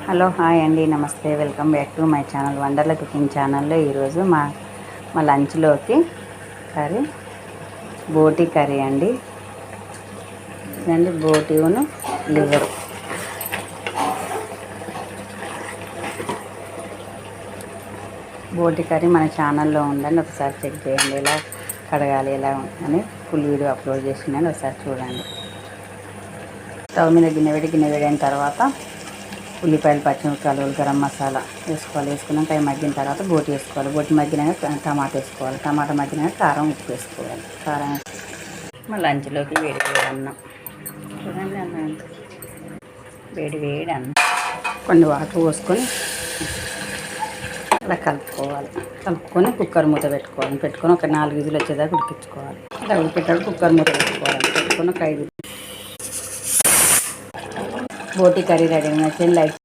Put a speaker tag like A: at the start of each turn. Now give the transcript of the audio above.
A: Hello hi అండి, నమస్తే, welcome back to my channel Wonderla cooking ఛానల్లో. ఈరోజు మా మా లంచ్లోకి కర్రీ బోటి కర్రీ అండి. బోటీను లివర్. బోటి కర్రీ మన ఛానల్లో ఉందండి, ఒకసారి చెక్ చేయండి. ఎలా కడగాలి ఎలా అని ఫుల్ వీడియో అప్లోడ్ చేసిందని ఒకసారి చూడండి. స్టవ్ మీద గిన్నె వేడైన తర్వాత ఉల్లిపాయలు, పచ్చిమిరపకాయలు, గరం మసాలా వేసుకోవాలి. వేసుకున్నాక అవి మగ్గిన తర్వాత బోటి వేసుకోవాలి. బోటి మగ్గినాక టమాటా వేసుకోవాలి. టమాటా మగ్గినాక కారం, ఉప్పు వేసుకోవాలి. కారం మా లంచ్లోకి వేడి అన్నం చూడండి. అన్నం వేడి అన్నం కొన్ని వాటర్ పోసుకొని అలా కలుపుకొని కుక్కర్ మూత పెట్టుకొని ఒక 4 విజిల్ వచ్చేదాకా ఉడికించుకోవాలి. అలా ఉడికేటప్పుడు కుక్కర్ మూత పెట్టుకొని ఒక 5 బోటి కర్రీ రెడీ. నచ్చింది లైక్